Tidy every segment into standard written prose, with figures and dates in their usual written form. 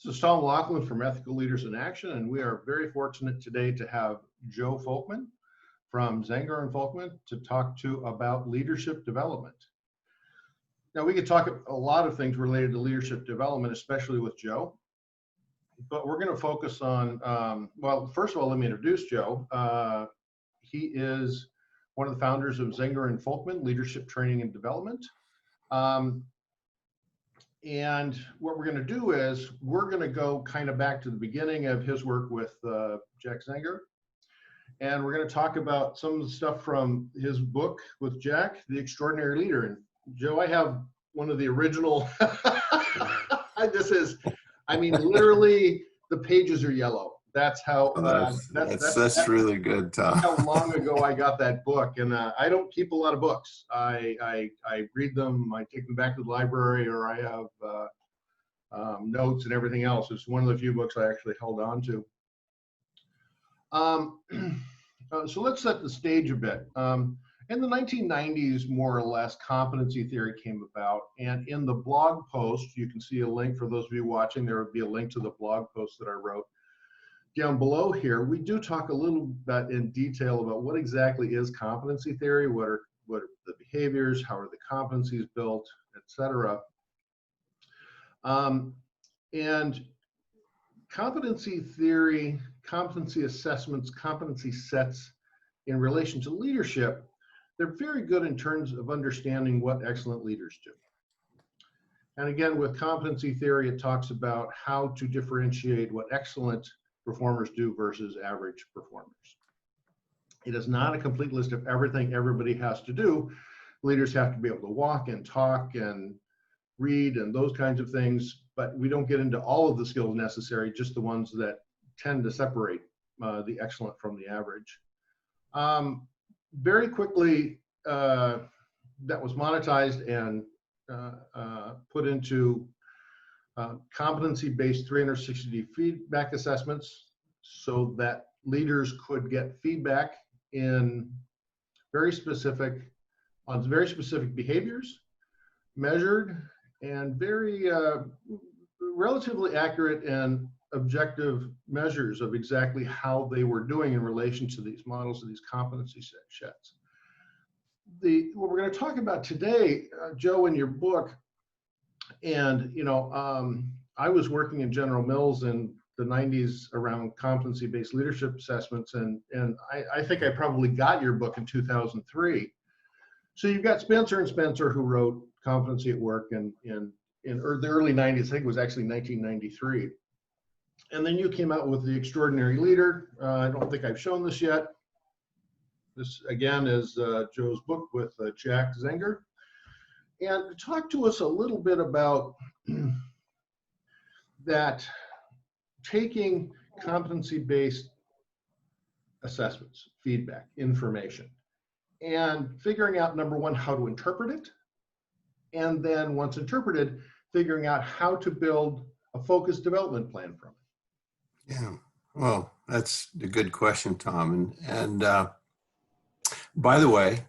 This is Tom Laughlin from Ethical Leaders in Action, and we are very fortunate today to have Joe Folkman from Zenger and Folkman to talk to about leadership development. Now, we could talk a lot of things related to leadership development, especially with Joe, but we're going to focus on, well, first of all, let me introduce Joe. He is one of the founders of Zenger and Folkman, Leadership Training and Development. And what we're going to do is we're going to go kind of back to the beginning of his work with Jack Zenger. And we're going to talk about some of the stuff from his book with Jack, The Extraordinary Leader. And Joe, I have one of the original, I mean, literally the pages are yellow. That's how, that's really good, Tom. How long ago I got that book. And I don't keep a lot of books. I read them, I take them back to the library, or I have notes and everything else. It's one of the few books I actually held on to. So let's set the stage a bit. In the 1990s, more or less, competency theory came about. And in the blog post, you can see a link for those of you watching. There would be a link to the blog post that I wrote. Down below here, we do talk a little bit in detail about what exactly is competency theory, what are the behaviors, how are the competencies built, etc. And competency theory, competency assessments, competency sets in relation to leadership, they're very good in terms of understanding what excellent leaders do. And again, with competency theory, it talks about how to differentiate what excellent performers do versus average performers. It is not a complete list of everything everybody has to do. Leaders have to be able to walk and talk and read and those kinds of things, but we don't get into all of the skills necessary, just the ones that tend to separate the excellent from the average. Very quickly, that was monetized and put into competency-based 360-degree feedback assessments so that leaders could get feedback in on very specific behaviors, measured and very relatively accurate and objective measures of exactly how they were doing in relation to these models of these competency sets. What we're going to talk about today, Joe, in your book, and I was working in General Mills in the 90s around competency-based leadership assessments, and I think I probably got your book in 2003. So you've got Spencer and Spencer, who wrote Competency at Work in the early 90s. I think it was actually 1993. And then you came out with The Extraordinary Leader. I don't think I've shown this yet. This, again, is Joe's book with Jack Zenger. And talk to us a little bit about that, taking competency-based assessments, feedback, information, and figuring out, number one, how to interpret it. And then once interpreted, figuring out how to build a focused development plan from it. Yeah, well, that's a good question, Tom. And by the way,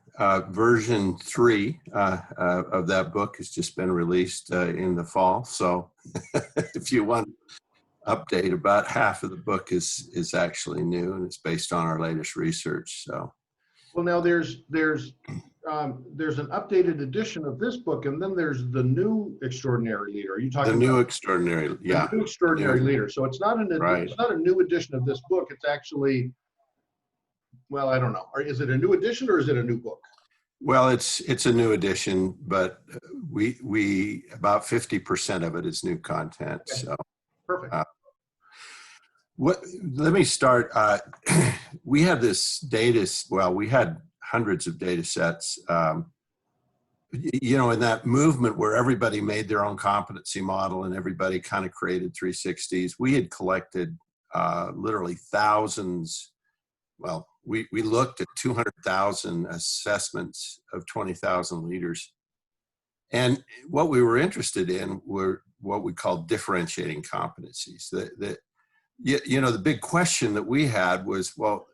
version 3 of that book has just been released in the fall. So if you want to update, about half of the book is actually new, and it's based on our latest research. So, well, now there's an updated edition of this book, and then there's the new Extraordinary Leader. Are you talking the new Extraordinary? Yeah, the new Extraordinary Leader. So it's not it's not a new edition of this book. It's actually, well, I don't know. Is it a new edition or is it a new book? Well, it's a new edition, but we about 50% of it is new content. Okay. So perfect. Let me start. We had this data. Well, we had hundreds of data sets. In that movement where everybody made their own competency model and everybody kind of created 360s, we had collected literally thousands. Well, we looked at 200,000 assessments of 20,000 leaders. And what we were interested in were what we call differentiating competencies. The big question that we had was, well,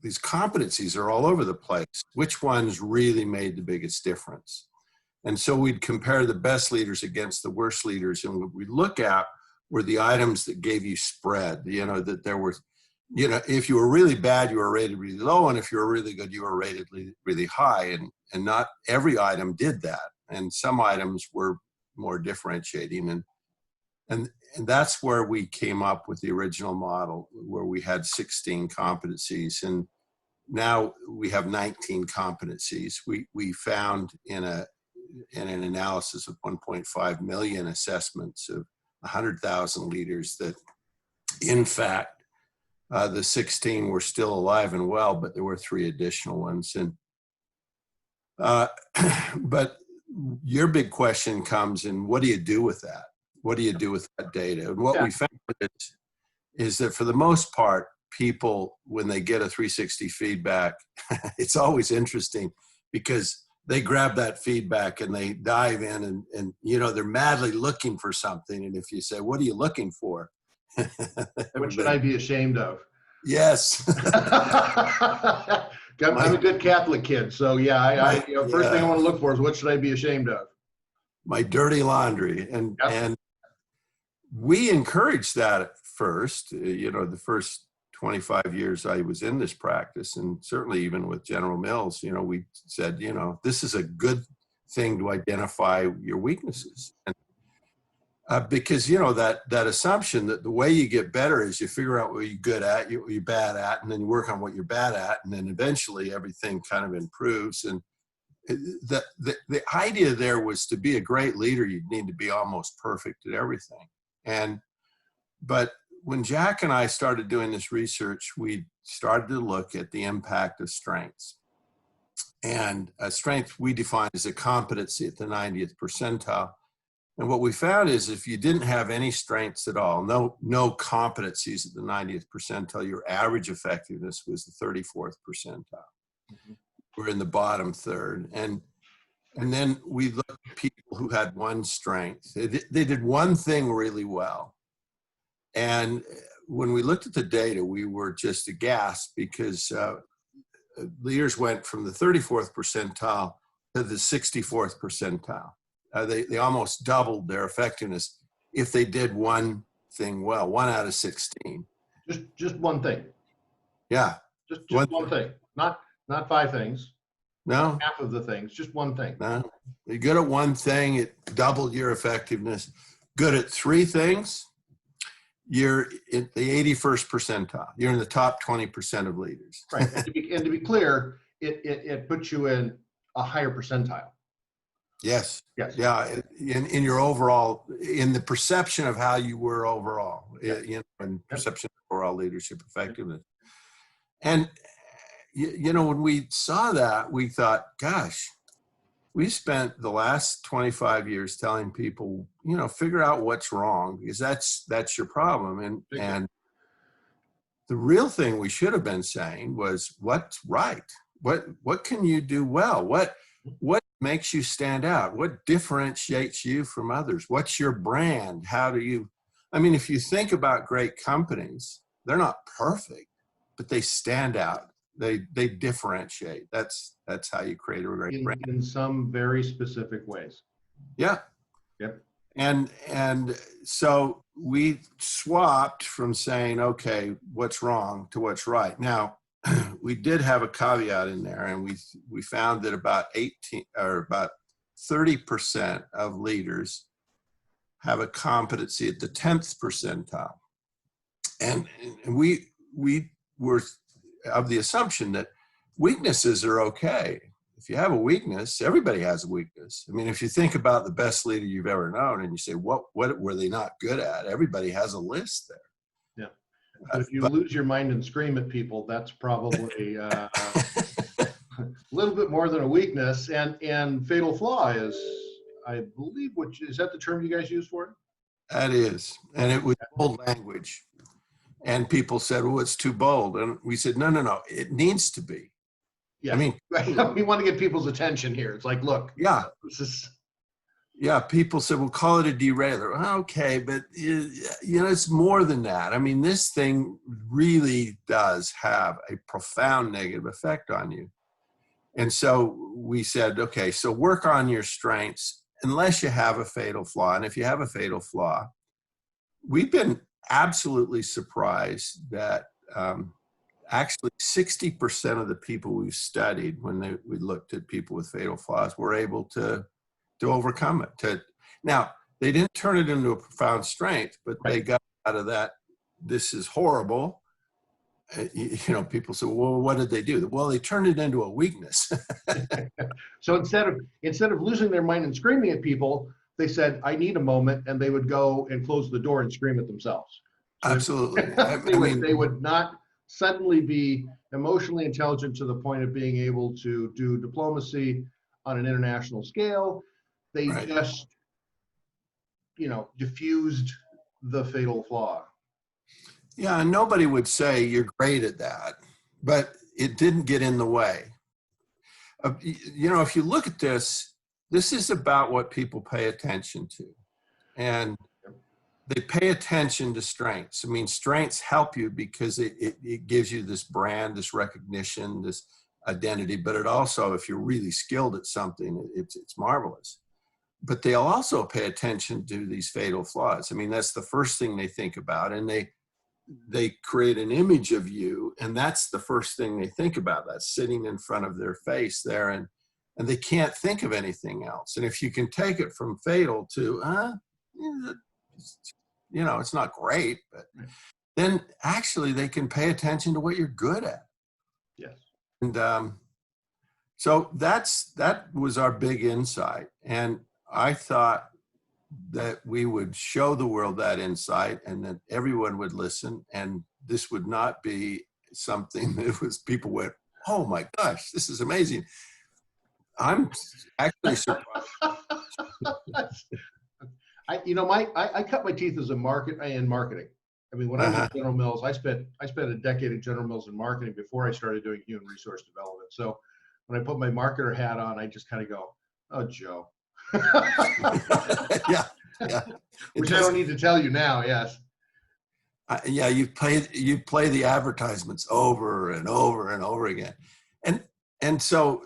these competencies are all over the place. Which ones really made the biggest difference? And so we'd compare the best leaders against the worst leaders, and we'd look at were the items that gave you spread, that there were, if you were really bad, you were rated really low. And if you were really good, you were rated really high. And not every item did that. And some items were more differentiating. And that's where we came up with the original model, where we had 16 competencies. And now we have 19 competencies. We found in an analysis of 1.5 million assessments of 100,000 leaders that, in fact, the 16 were still alive and well, but there were 3 additional ones. And but your big question comes in, what do you do with that? What do you do with that data? And what we found is that for the most part, people, when they get a 360 feedback, it's always interesting because they grab that feedback and they dive in and they're madly looking for something. And if you say, what are you looking for? What should I be ashamed of? Yes. I'm a good Catholic kid. So yeah, first thing I want to look for is, what should I be ashamed of? My dirty laundry. And we encouraged that at first, the first 25 years I was in this practice, and certainly even with General Mills, we said, this is a good thing to identify your weaknesses. And because, that assumption that the way you get better is you figure out what you're good at, what you're bad at, and then you work on what you're bad at, and then eventually everything kind of improves. And the idea there was, to be a great leader, you'd need to be almost perfect at everything. But when Jack and I started doing this research, we started to look at the impact of strengths. And a strength we define as a competency at the 90th percentile. And what we found is, if you didn't have any strengths at all, no competencies at the 90th percentile, your average effectiveness was the 34th percentile. Mm-hmm. We're in the bottom third. And then we looked at people who had one strength. They did one thing really well. And when we looked at the data, we were just aghast, because leaders went from the 34th percentile to the 64th percentile. They almost doubled their effectiveness if they did one thing well, 1 out of 16. Just one thing. Yeah. Just one thing. Not 5 things. No. Not half of the things. Just one thing. No. You're good at one thing, it doubled your effectiveness. Good at 3 things, you're in the 81st percentile. You're in the top 20% of leaders. Right. And to be clear, it puts you in a higher percentile. Yes. Yes. Yeah. In your overall, in the perception of how you were overall, and perception of overall leadership effectiveness. And, when we saw that, we thought, gosh, we spent the last 25 years telling people, figure out what's wrong, because that's your problem. And the real thing we should have been saying was, what's right? What can you do well? What makes you stand out? What differentiates you from others? What's your brand? If you think about great companies, they're not perfect, but they stand out. They differentiate. That's how you create a great brand. In some very specific ways. Yeah. Yep. And so we swapped from saying, okay, what's wrong, to what's right. Now, we did have a caveat in there, and we found that about 30% of leaders have a competency at the 10th percentile. And we were of the assumption that weaknesses are okay. If you have a weakness, everybody has a weakness. If you think about the best leader you've ever known, and you say, what were they not good at? Everybody has a list there. Yeah. But if you lose your mind and scream at people, that's probably a little bit more than a weakness. And fatal flaw is, I believe, is that the term you guys use for it? That is. And it was bold language. And people said, well, it's too bold. And we said, no, it needs to be. Yeah. We want to get people's attention here. It's like, look. Yeah. This is. Yeah, people said, well, call it a derailer. Okay, but it's more than that. This thing really does have a profound negative effect on you. And so we said, okay, so work on your strengths unless you have a fatal flaw. And if you have a fatal flaw, we've been absolutely surprised that actually 60% of the people we've studied when we looked at people with fatal flaws were able to overcome it. Now, they didn't turn it into a profound strength, but they got out of that, this is horrible. People say, well, what did they do? Well, they turned it into a weakness. So instead of losing their mind and screaming at people, they said, I need a moment, and they would go and close the door and scream at themselves. So Absolutely. they would not suddenly be emotionally intelligent to the point of being able to do diplomacy on an international scale. They just, diffused the fatal flaw. Yeah, and nobody would say you're great at that, but it didn't get in the way. If you look at this is about what people pay attention to. And they pay attention to strengths. I mean, strengths help you because it gives you this brand, this recognition, this identity, but it also, if you're really skilled at something, it's marvelous. But they'll also pay attention to these fatal flaws. I mean, that's the first thing they think about, and they create an image of you, and that's the first thing they think about. That's sitting in front of their face there, and they can't think of anything else. And if you can take it from fatal to, it's not great, but then actually they can pay attention to what you're good at. Yes. And so that was our big insight. And I thought that we would show the world that insight and that everyone would listen. And this would not be something that was people went, oh my gosh, this is amazing. I'm actually surprised. I cut my teeth as in marketing. I mean, when I was at General Mills, I spent a decade at General Mills in marketing before I started doing human resource development. So when I put my marketer hat on, I just kind of go, oh, Joe. Yeah. Which I don't need to tell you now. Yes. You play the advertisements over and over and over again. And so,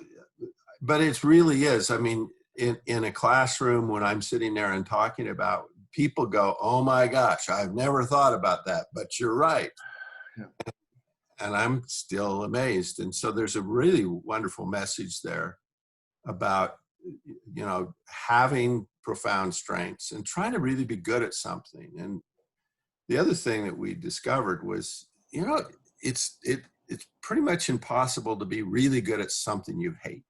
but it really is. I mean, in a classroom, when I'm sitting there and talking about, people go, oh my gosh, I've never thought about that, but you're right. Yeah. And I'm still amazed. And so there's a really wonderful message there about, having profound strengths and trying to really be good at something. And the other thing that we discovered was, it's pretty much impossible to be really good at something you hate.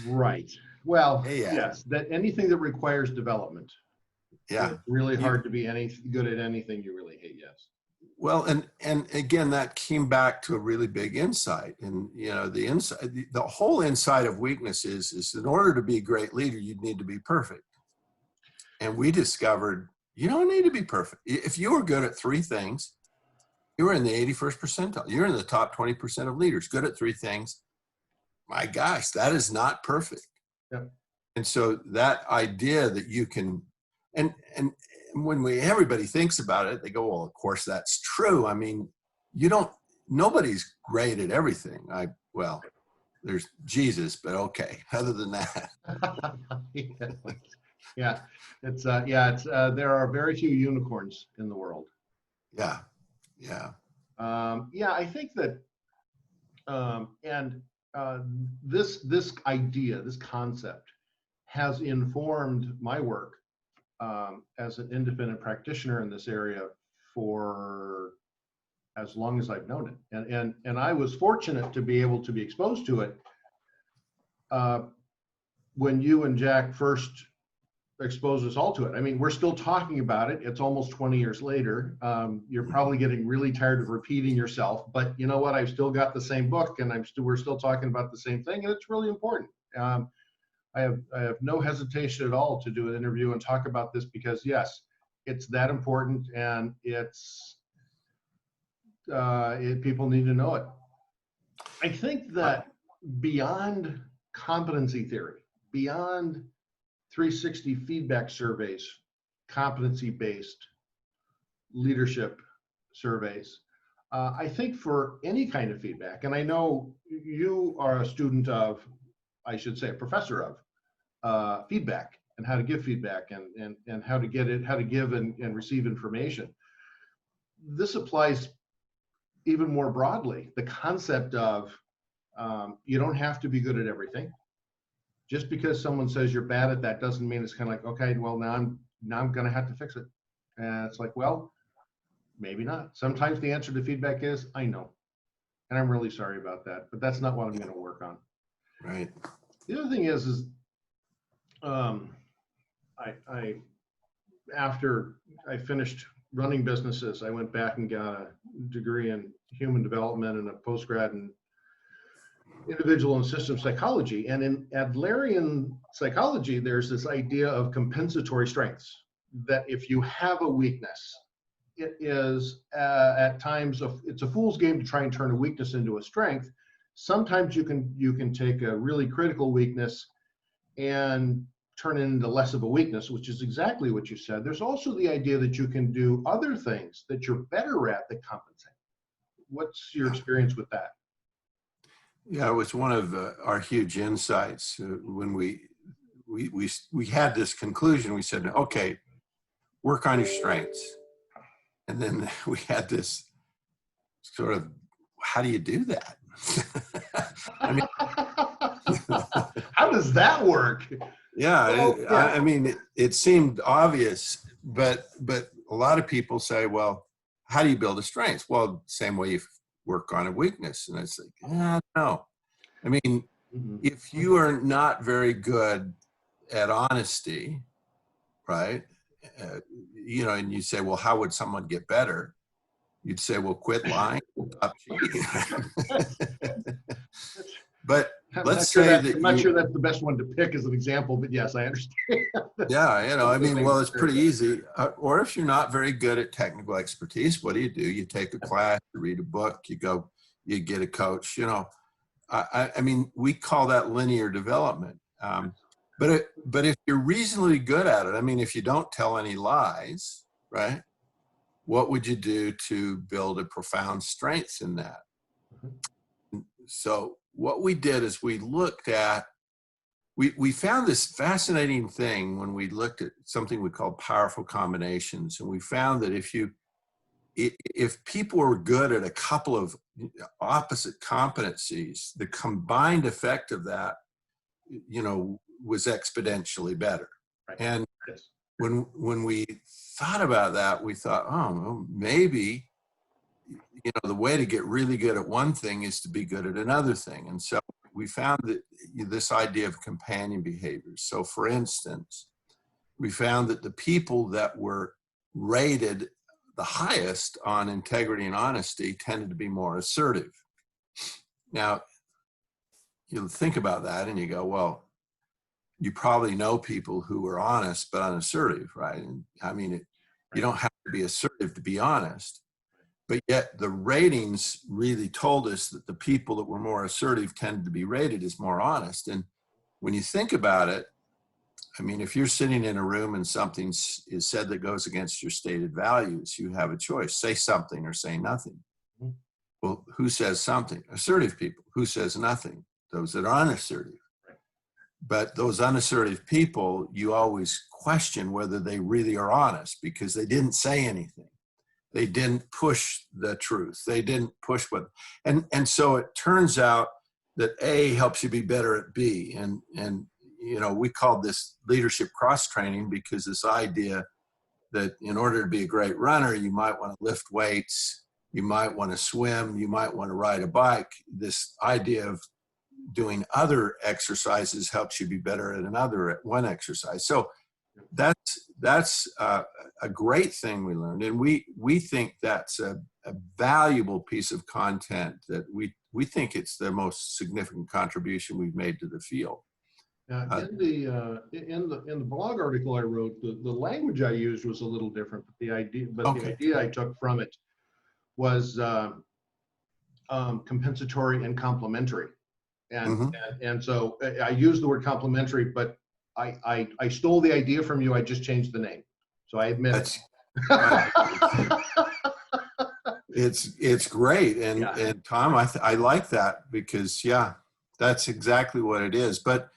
Right. Well, yes, that anything that requires development. Yeah. It's really hard to be good at anything you really hate. Yes. Well, and again, that came back to a really big insight. And, the whole insight of weakness is in order to be a great leader, you need to be perfect. And we discovered you don't need to be perfect. If you were good at three things, you were in the 81st percentile. You're in the top 20% of leaders, good at three things. My gosh, that is not perfect. Yeah. And so that idea that you can, and when everybody thinks about it, they go, well, of course that's true. I mean, nobody's great at everything. There's Jesus, but okay. Other than that. Yeah, there are very few unicorns in the world. Yeah. I think that, this idea, this concept has informed my work as an independent practitioner in this area for as long as I've known it. And I was fortunate to be able to be exposed to it when you and Jack first exposed us all to it. I mean, we're still talking about it. It's almost 20 years later. You're probably getting really tired of repeating yourself, but you know what? I've still got the same book, and we're still talking about the same thing, and it's really important. I have no hesitation at all to do an interview and talk about this because yes, it's that important, and people need to know it. I think that beyond competency theory, beyond 360 feedback surveys, competency-based leadership surveys, I think for any kind of feedback, and I know you are a student of, I should say a professor of feedback and how to give feedback and how to get it, how to give and receive information. This applies even more broadly. The concept of you don't have to be good at everything. Just because someone says you're bad at that doesn't mean it's kind of like, okay, well, now I'm going to have to fix it. And it's like, well, maybe not. Sometimes the answer to feedback is, I know, and I'm really sorry about that, but that's not what I'm going to work on. Right. The other thing is I after I finished running businesses, I went back and got a degree in human development and a postgrad in individual and system psychology. And in Adlerian psychology, there's this idea of compensatory strengths, that if you have a weakness, it is at times it's a fool's game to try and turn a weakness into a strength. Sometimes you can take a really critical weakness and turn it into less of a weakness, which is exactly what you said. There's also the idea that you can do other things that you're better at that compensate. What's your experience with that? Yeah, it was one of our huge insights when we had this conclusion. We said, okay, work on your strengths. And then we had this sort of, how do you do that? I mean, how does that work? Yeah, Well, yeah. I mean, it seemed obvious, but a lot of people say, well, how do you build a strength? Well, same way you work on a weakness. And it's like, no. I mean, if you are not very good at honesty, right? You know, and you say, well, how would someone get better? You'd say, well, quit lying, stop cheating. But let's say that I'm not sure that's the best one to pick as an example, but yes, I understand. Yeah, you know, I mean, well, it's pretty easy. Or if you're not very good at technical expertise, what do? You take a class, you read a book, you go, you get a coach. You know, I mean, we call that linear development. But if you're reasonably good at it, I mean, if you don't tell any lies, right? What would you do to build a profound strength in that? So what we did is we looked at, we found this fascinating thing when we looked at something we call powerful combinations. And we found that if people were good at a couple of opposite competencies, the combined effect of that, you know, was exponentially better. Right. And when we thought about that, we thought, oh, well, maybe, you know, the way to get really good at one thing is to be good at another thing. And so we found that this idea of companion behaviors. So for instance, we found that the people that were rated the highest on integrity and honesty tended to be more assertive. Now, you think about that and you go, well, you probably know people who are honest but unassertive, right? And I mean, you don't have to be assertive to be honest. But yet the ratings really told us that the people that were more assertive tended to be rated as more honest. And when you think about it, I mean, if you're sitting in a room and something is said that goes against your stated values, you have a choice. Say something or say nothing. Well, who says something? Assertive people. Who says nothing? Those that are unassertive. But those unassertive people, you always question whether they really are honest because they didn't say anything. They didn't push the truth. They didn't push what, and so it turns out that A helps you be better at B. And you know, we called this leadership cross training because this idea that in order to be a great runner, you might want to lift weights, you might want to swim, you might want to ride a bike. This idea of doing other exercises helps you be better at one exercise. So that's a great thing we learned, and we think that's a valuable piece of content that we think it's the most significant contribution we've made to the field. In the blog article I wrote, the language I used was a little different, but the idea I took from it was compensatory and complementary, and so I used the word complementary, but I stole the idea from you. I just changed the name, so I admit it. It's great, and Tom, I like that because that's exactly what it is. But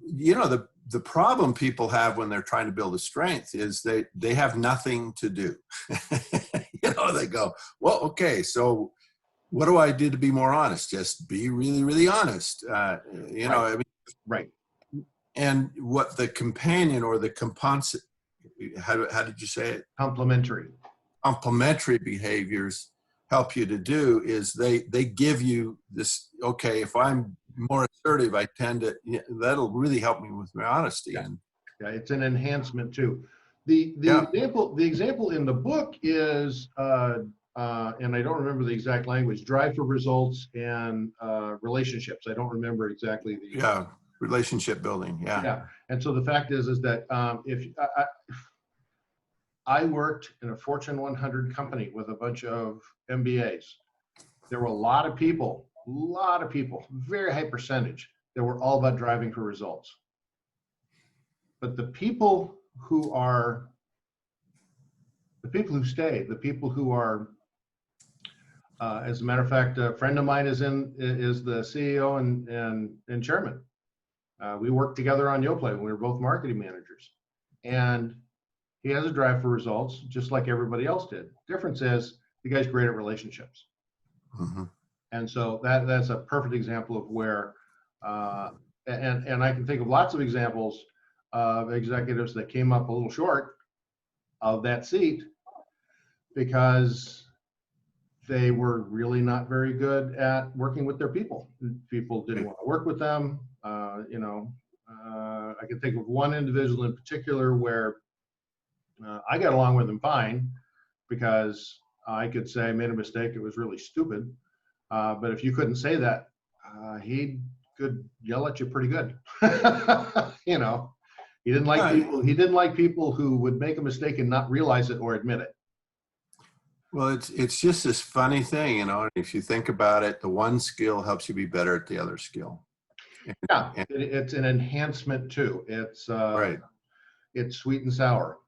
You know, the problem people have when they're trying to build a strength is they have nothing to do. You know, they go, well, okay, so what do I do to be more honest? Just be really, really honest. You know, I mean, Right. and what the companion or the how did you say it? Complementary. Complementary behaviors help you to do is they give you this, okay, if I'm more assertive, I tend to, that'll really help me with my honesty. Yeah. And Yeah, it's an enhancement too. The yeah. example in the book is and I don't remember the exact language, drive for results and relationships. I don't remember exactly the Yeah, relationship building. Yeah. yeah. And so the fact is that if I worked in a Fortune 100 company with a bunch of MBAs. There were a lot of people, very high percentage that were all about driving for results. But the people who stay, the people who are, as a matter of fact, a friend of mine is the CEO and chairman. We worked together on Yoplait when we were both marketing managers, and he has a drive for results, just like everybody else did. Difference is the guy's great at relationships. Mm-hmm. And so that's a perfect example of where, and I can think of lots of examples of executives that came up a little short of that seat because they were really not very good at working with their people. People didn't want to work with them. You know, I can think of one individual in particular where I got along with him fine because I could say I made a mistake. It was really stupid. But if you couldn't say that, he could yell at you pretty good. You know, he didn't like people. He didn't like people who would make a mistake and not realize it or admit it. Well, it's just this funny thing, you know. If you think about it, the one skill helps you be better at the other skill. Yeah, it's an enhancement too. It's right. It's sweet and sour.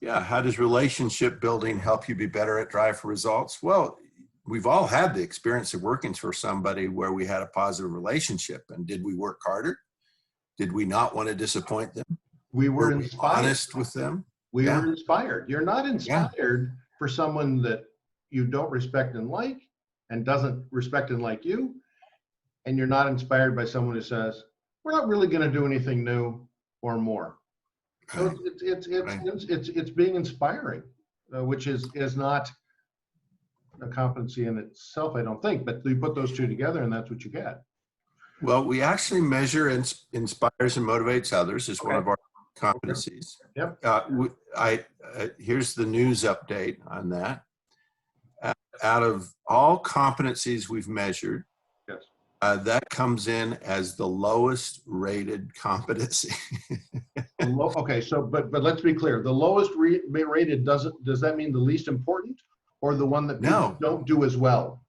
Yeah. How does relationship building help you be better at drive for results? Well, we've all had the experience of working for somebody where we had a positive relationship. And did we work harder? Did we not want to disappoint them? We were inspired. Honest with them? We were inspired. You're not inspired for someone that you don't respect and like and doesn't respect and like you. And you're not inspired by someone who says, we're not really going to do anything new or more. So it's being inspiring, which is not a competency in itself, I don't think, but you put those two together and that's what you get. Well, we actually measure inspires and motivates others as one of our competencies. Yep. Here's the news update on that. Out of all competencies we've measured, yes, that comes in as the lowest rated competency. Okay, so but let's be clear. The lowest rated does that mean the least important, or the one that people don't do as well?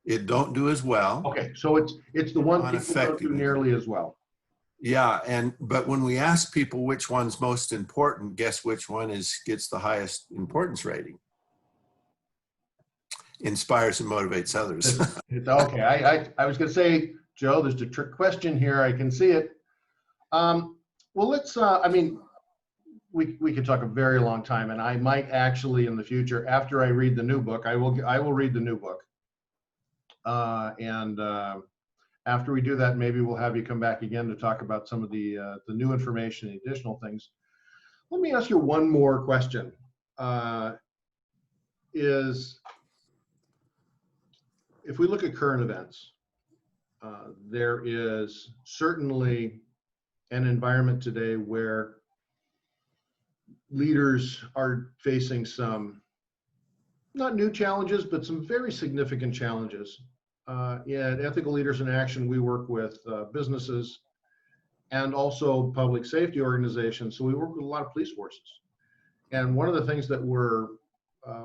It don't do as well. Okay, so it's the one people don't do nearly as well. Yeah, but when we ask people which one's most important, guess which one gets the highest importance rating? Inspires and motivates others. Okay, I was going to say, Joe, there's a trick question here. I can see it. Well, let's. I mean, we could talk a very long time, and I might actually in the future, after I read the new book, I will read the new book. And after we do that, maybe we'll have you come back again to talk about some of the new information, the additional things. Let me ask you one more question. If we look at current events, there is certainly an environment today where leaders are facing some, not new challenges, but some very significant challenges. At Ethical Leaders in Action, we work with businesses and also public safety organizations. So we work with a lot of police forces. And one of the things that we're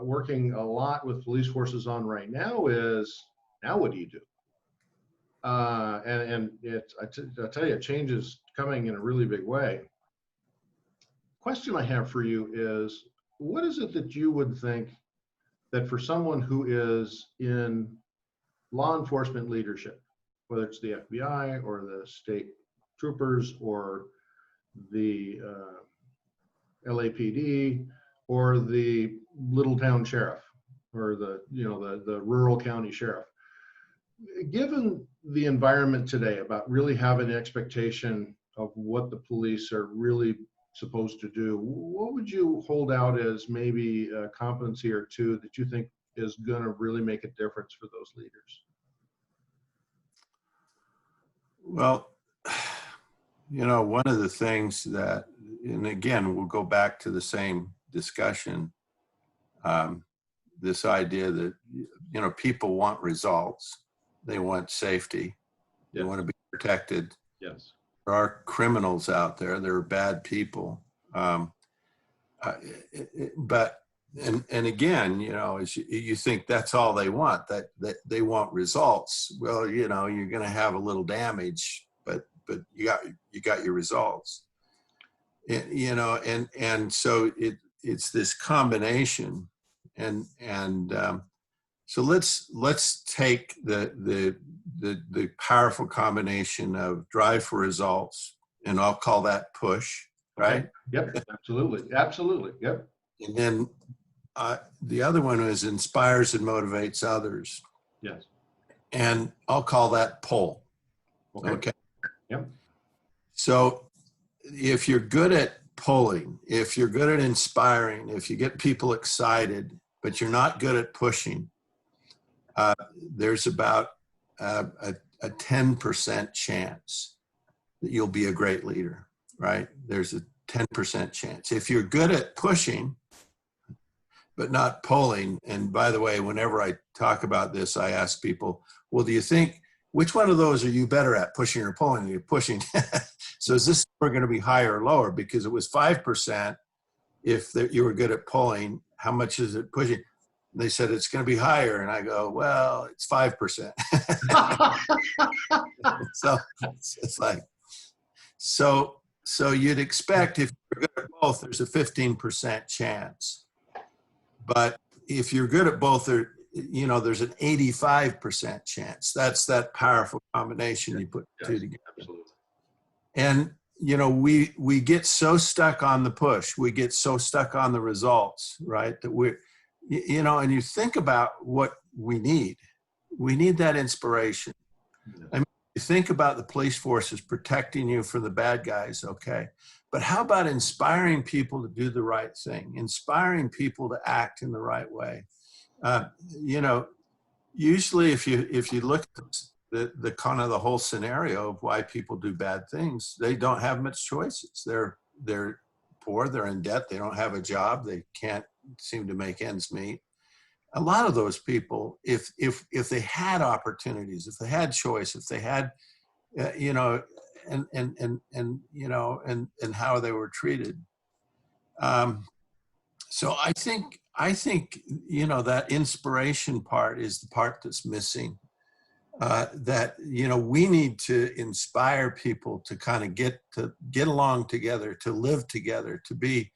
working a lot with police forces on right now is, now what do you do? And I'll tell you, change is coming in a really big way. Question I have for you is, what is it that you would think that for someone who is in law enforcement leadership, whether it's the FBI or the state troopers or the LAPD or the little town sheriff or the rural county sheriff. Given the environment today about really having an expectation of what the police are really supposed to do, what would you hold out as maybe a competency or two that you think is going to really make a difference for those leaders? Well, one of the things that, and again, we'll go back to the same discussion, this idea that, people want results. They want safety. They want to be protected. Yes. There are criminals out there. There are bad people. But again, as you think that's all they want, that they want results. Well, you're going to have a little damage, but you got your results. And so it's this combination, and so let's take the powerful combination of drive for results, and I'll call that push, right? Yep, absolutely, yep. And then the other one is inspires and motivates others. Yes. And I'll call that pull. Okay. Yep. So if you're good at pulling, if you're good at inspiring, if you get people excited, but you're not good at pushing, there's about a 10% chance that you'll be a great leader, right? There's a 10% chance. If you're good at pushing, but not pulling, and by the way, whenever I talk about this, I ask people, well, do you think, which one of those are you better at, pushing or pulling? You're pushing. So is this going to be higher or lower? Because it was 5% if you were good at pulling. How much is it pushing? They said it's going to be higher, and I go, well, it's 5%. So it's like, so you'd expect if you're good at both, there's a 15% chance. But if you're good at both, there's an 85% chance. That's that powerful combination you put two together. Absolutely. And we get so stuck on the push, we get so stuck on the results, right? That and you think about what we need. We need that inspiration. Yeah. I mean, you think about the police forces protecting you from the bad guys, okay. But how about inspiring people to do the right thing, inspiring people to act in the right way? Usually if you look at the kind of the whole scenario of why people do bad things, they don't have much choices. They're poor, they're in debt, they don't have a job, they can't seem to make ends meet. A lot of those people, if they had opportunities, if they had choice, if they had, and how they were treated. So I think that inspiration part is the part that's missing. That we need to inspire people to kind of get along together, to live together, to be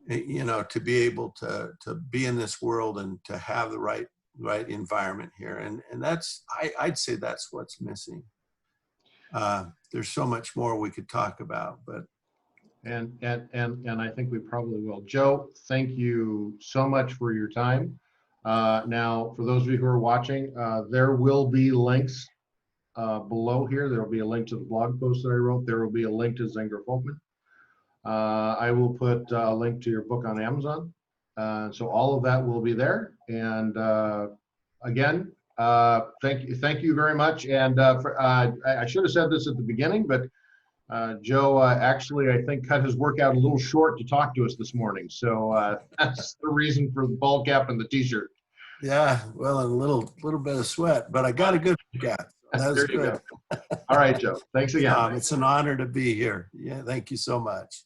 able to be in this world and to have the right environment here. And that's, I'd say that's what's missing. There's so much more we could talk about, but. And I think we probably will. Joe, thank you so much for your time. Now, for those of you who are watching, there will be links below here. There will be a link to the blog post that I wrote. There will be a link to Zenger Folkman. I will put a link to your book on Amazon. So all of that will be there. And again, thank you very much. And I should have said this at the beginning, but Joe actually, I think, cut his workout a little short to talk to us this morning. So that's the reason for the ball cap and the t-shirt. Yeah, well, and a little bit of sweat, but I got a good workout. So that's good. All right, Joe. Thanks again. It's an honor to be here. Yeah, thank you so much.